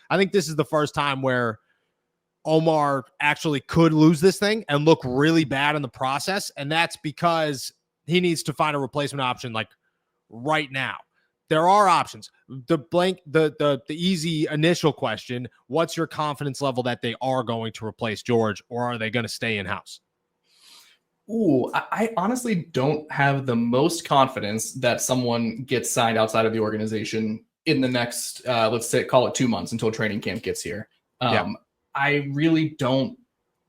I think this is the first time where Omar actually could lose this thing and look really bad in the process. And that's because he needs to find a replacement option like right now. There are options. The easy initial question, what's your confidence level that they are going to replace George, or are they going to stay in-house? Ooh, I honestly don't have the most confidence that someone gets signed outside of the organization in the next, let's say, call it 2 months until training camp gets here. I really don't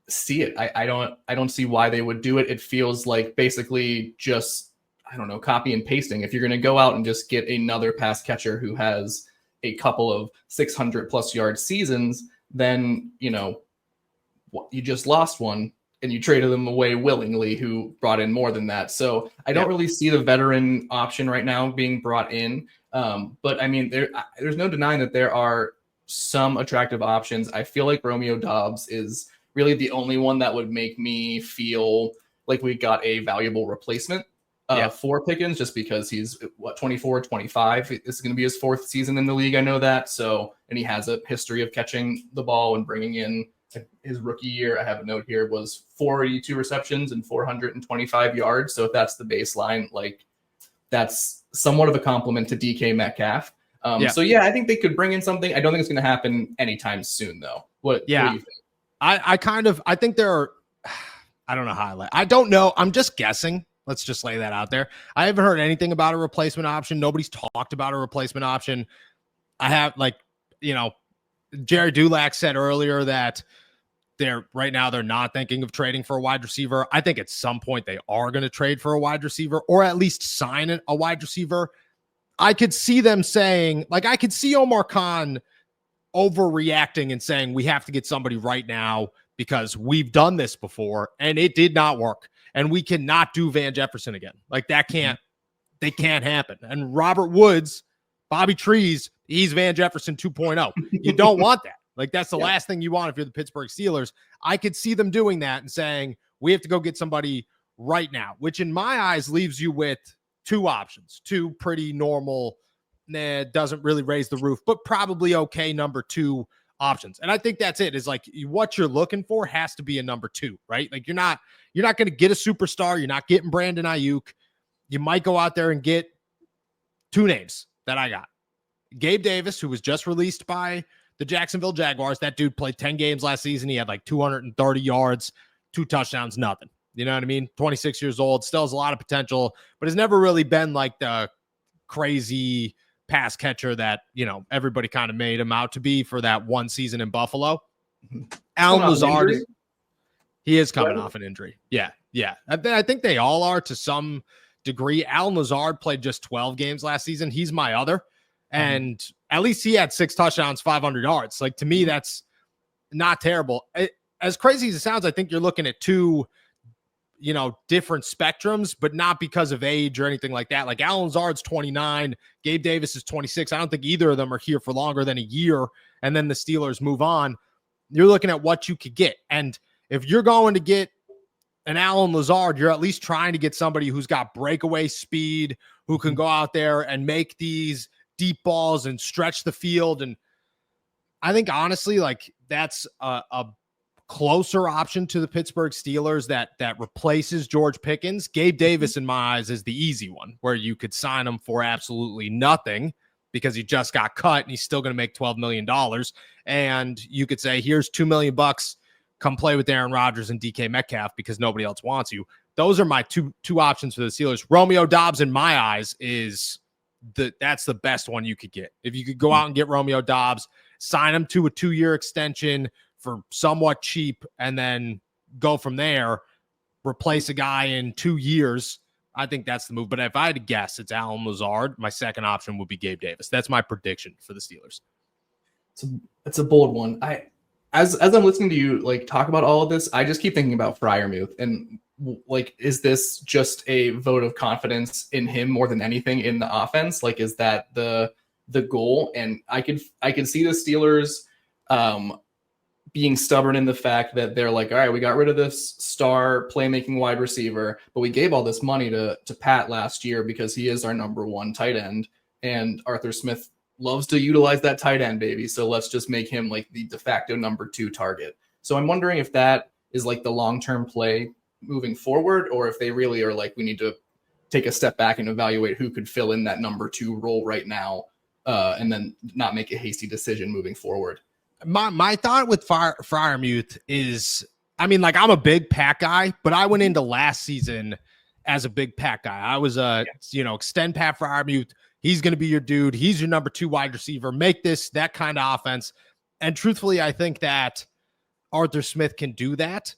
see it. I don't see why they would do it. It feels like basically just, I don't know, copy and pasting. If you're going to go out and just get another pass catcher who has a couple of 600 plus yard seasons, then, you know, you just lost one and you traded them away willingly who brought in more than that. So I don't really see the veteran option right now being brought in. But I mean, there's no denying that there are some attractive options. I feel like Romeo Doubs is really the only one that would make me feel like we got a valuable replacement for Pickens, just because he's 24, 25. This is going to be his 4th season in the league. I know that. So, and he has a history of catching the ball and bringing in. His rookie year, I have a note here, was 42 receptions and 425 yards. So if that's the baseline, like that's somewhat of a compliment to DK Metcalf. So yeah, I think they could bring in something. I don't think it's going to happen anytime soon, though. What do you think? I think there are, I don't know how I don't know. I'm just guessing. Let's just lay that out there. I haven't heard anything about a replacement option. Nobody's talked about a replacement option. I have, like, you know, Jerry Dulac said earlier that they're not thinking of trading for a wide receiver. I think at some point they are going to trade for a wide receiver, or at least sign a wide receiver. I could see them saying, like, I could see Omar Khan overreacting and saying, we have to get somebody right now because we've done this before and it did not work. And we cannot do Van Jefferson again. Like, they can't happen. And Robert Woods, Bobby Trees, he's Van Jefferson 2.0. You don't want that. Like, that's the last thing you want if you're the Pittsburgh Steelers. I could see them doing that and saying, we have to go get somebody right now, which in my eyes leaves you with 2 options, 2 pretty normal, doesn't really raise the roof, but probably okay number 2 options. And I think that's it, is like what you're looking for has to be a number 2, right? Like, you're not going to get a superstar. You're not getting Brandon Ayuk. You might go out there and get 2 names that I got. Gabe Davis, who was just released by the Jacksonville Jaguars. That dude played 10 games last season. He had like 230 yards, 2 touchdowns, nothing. You know what I mean? 26 years old, still has a lot of potential, but has never really been like the crazy pass catcher that, you know, everybody kind of made him out to be for that one season in Buffalo. Allen Lazard, he is coming off an injury. Yeah. I think they all are to some degree. Allen Lazard played just 12 games last season. He's my other. And at least he had 6 touchdowns, 500 yards. Like, to me, that's not terrible. As crazy as it sounds, I think you're looking at 2, you know, different spectrums, but not because of age or anything like that. Like, Allen Lazard's 29, Gabe Davis is 26. I don't think either of them are here for longer than a year, and then the Steelers move on. You're looking at what you could get. And if you're going to get an Allen Lazard, you're at least trying to get somebody who's got breakaway speed, who can go out there and make these deep balls and stretch the field. And I think, honestly, like, that's a closer option to the Pittsburgh Steelers that replaces George Pickens. Gabe Davis, in my eyes, is the easy one, where you could sign him for absolutely nothing because he just got cut and he's still going to make $12 million. And you could say, here's $2 million, come play with Aaron Rodgers and DK Metcalf because nobody else wants you. Those are my two options for the Steelers. Romeo Doubs, in my eyes, that's the best one you could get. If you could go out and get Romeo Doubs, sign him to a 2-year extension for somewhat cheap, and then go from there, replace a guy in 2 years, I think that's the move. But if I had to guess, it's Allen Lazard. My second option would be Gabe Davis. That's my prediction for the Steelers. It's a bold one. As I'm listening to you like talk about all of this, I just keep thinking about Freiermuth, and like, is this just a vote of confidence in him more than anything in the offense? Like, is that the goal? And I can see the Steelers being stubborn in the fact that they're like, all right, we got rid of this star playmaking wide receiver, but we gave all this money to Pat last year because he is our number 1 tight end, and Arthur Smith loves to utilize that tight end, baby. So let's just make him like the de facto number 2 target. So I'm wondering if that is like the long-term play moving forward, or if they really are like, we need to take a step back and evaluate who could fill in that number 2 role right now, and then not make a hasty decision moving forward. My thought with Freiermuth is, I mean, like, I'm a big Pat guy, but I went into last season as a big Pat guy. I was extend Pat Freiermuth. He's going to be your dude. He's your number 2 wide receiver. Make this that kind of offense. And truthfully, I think that Arthur Smith can do that.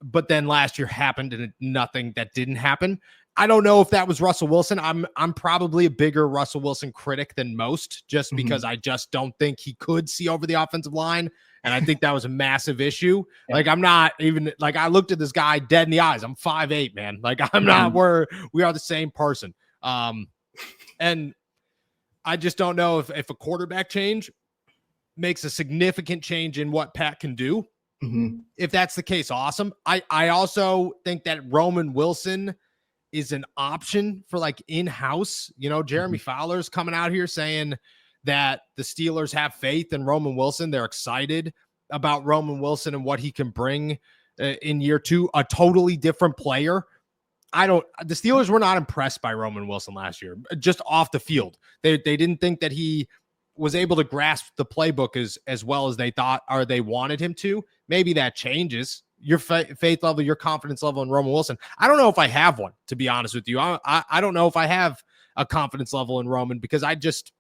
But then last year happened and nothing that didn't happen. I don't know if that was Russell Wilson. I'm probably a bigger Russell Wilson critic than most, just because I just don't think he could see over the offensive line. And I think that was a massive issue. Yeah. Like, I'm not even, like, I looked at this guy dead in the eyes. I'm 5'8", man. Like, I'm not where we are the same person. And I just don't know if a quarterback change makes a significant change in what Pat can do. If that's the case, awesome. I also think that Roman Wilson is an option for like in-house. Jeremy Fowler's coming out here saying that the Steelers have faith in Roman Wilson. They're excited about Roman Wilson and what he can bring in year 2, a totally different player. The Steelers were not impressed by Roman Wilson last year, just off the field. They didn't think that he was able to grasp the playbook as well as they thought, or they wanted him to. Maybe that changes. Your faith level, your confidence level in Roman Wilson. I don't know if I have one, to be honest with you. I don't know if I have a confidence level in Roman, because I just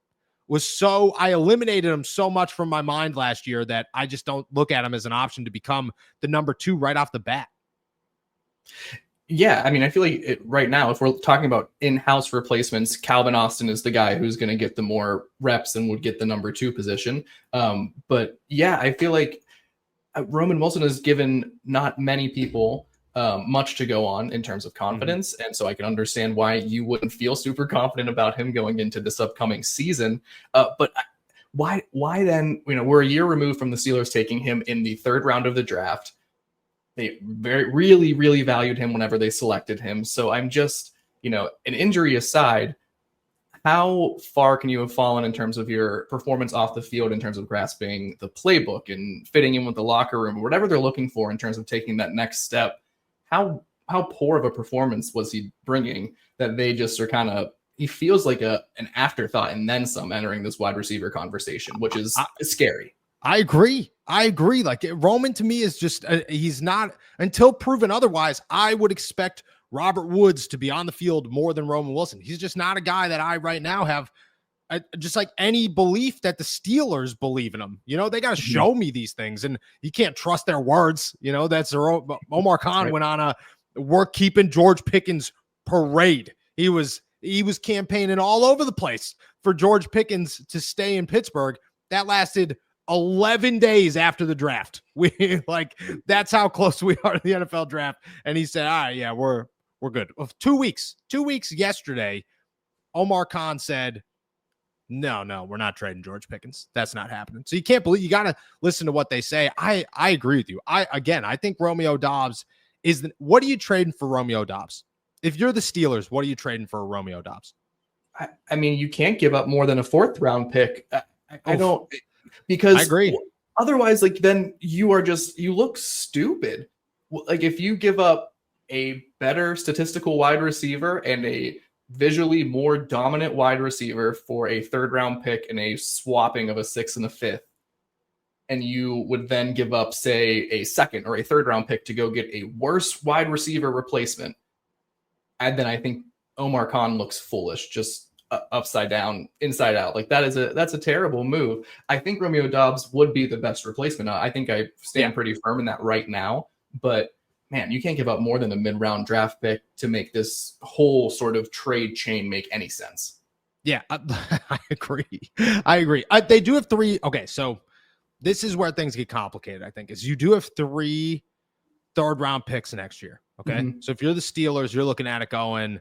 I eliminated him so much from my mind last year that I just don't look at him as an option to become the number 2 right off the bat. Yeah, I mean, I feel like right now, if we're talking about in-house replacements, Calvin Austin is the guy who's going to get the more reps and would get the number 2 position. But yeah, I feel like Roman Wilson has given not many people much to go on in terms of confidence. And so I can understand why you wouldn't feel super confident about him going into this upcoming season. But why then, we're a year removed from the Steelers taking him in the 3rd round of the draft. They really, really valued him whenever they selected him. So I'm just, an injury aside, how far can you have fallen in terms of your performance off the field, in terms of grasping the playbook and fitting in with the locker room, whatever they're looking for in terms of taking that next step? How poor of a performance was he bringing that they just are kind of, he feels like an afterthought and then some entering this wide receiver conversation, which is scary. I agree. Like, Roman to me is just, he's not, until proven otherwise, I would expect Robert Woods to be on the field more than Roman Wilson. He's just not a guy that I right now have just like any belief that the Steelers believe in him. They got to show me these things, and you can't trust their words. That's Omar Khan went on a work keeping George Pickens parade. He was campaigning all over the place for George Pickens to stay in Pittsburgh. That lasted 11 days after the draft. That's how close we are to the NFL draft. And he said, all right, yeah, we're good. 2 weeks yesterday, Omar Khan said, no, we're not trading George Pickens. That's not happening. So you got to listen to what they say. I agree with you. I think Romeo Doubs what are you trading for Romeo Doubs? If you're the Steelers, what are you trading for Romeo Doubs? I mean, you can't give up more than a 4th round pick. I don't, because I agree. Otherwise, then you look stupid. Like, if you give up a better statistical wide receiver and a visually more dominant wide receiver for a 3rd round pick and a swapping of a 6th and a 5th, and you would then give up, say, a 2nd or a 3rd round pick to go get a worse wide receiver replacement, and then I think Omar Khan looks foolish, just upside down, inside out. Like, that's a terrible move. I think Romeo Doubs would be the best replacement. I think I stand pretty firm in that right now, but man, you can't give up more than a mid-round draft pick to make this whole sort of trade chain make any sense. Yeah, I agree. They do have 3. Okay, so this is where things get complicated, I think, is you do have 3 third-round picks next year, okay? So if you're the Steelers, you're looking at it going,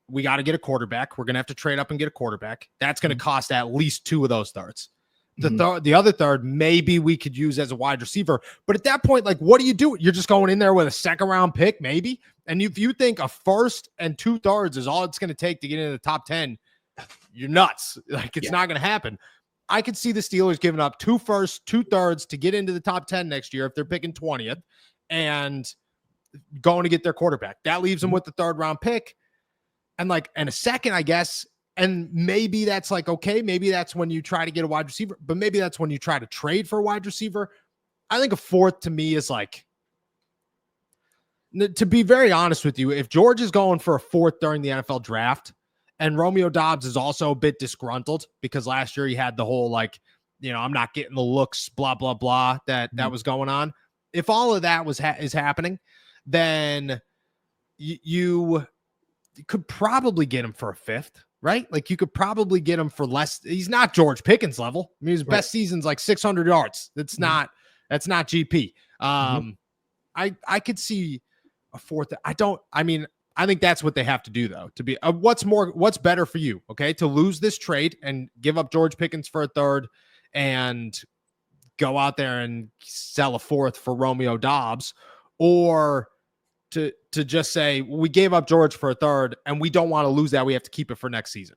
we got to get a quarterback. We're going to have to trade up and get a quarterback. That's going to cost at least 2 of those thirds. The other third, maybe we could use as a wide receiver. But at that point, what do you do? You're just going in there with a 2nd round pick, maybe? And if you think a 1st and 2 thirds is all it's going to take to get into the top 10, you're nuts. Like, it's not going to happen. I could see the Steelers giving up 2 firsts, 2 thirds to get into the top 10 next year if they're picking 20th and going to get their quarterback. That leaves them with the 3rd round pick and a second, I guess. And maybe that's like, okay, maybe that's when you try to get a wide receiver, but maybe that's when you try to trade for a wide receiver. I think a 4th to me is like, to be very honest with you, if George is going for a 4th during the NFL draft and Romeo Doubs is also a bit disgruntled because last year he had the whole, like, I'm not getting the looks, blah, blah, blah, that was going on. If all of that is happening, then you could probably get him for a 5th. Right? Like, you could probably get him for less. He's not George Pickens level. I mean, his best season's like 600 yards. That's not GP. I could see a 4th. I think that's what they have to do, though, to be what's better for you. Okay. To lose this trade and give up George Pickens for a 3rd and go out there and sell a 4th for Romeo Doubs, or to just say, we gave up George for a 3rd and we don't want to lose that. We have to keep it for next season.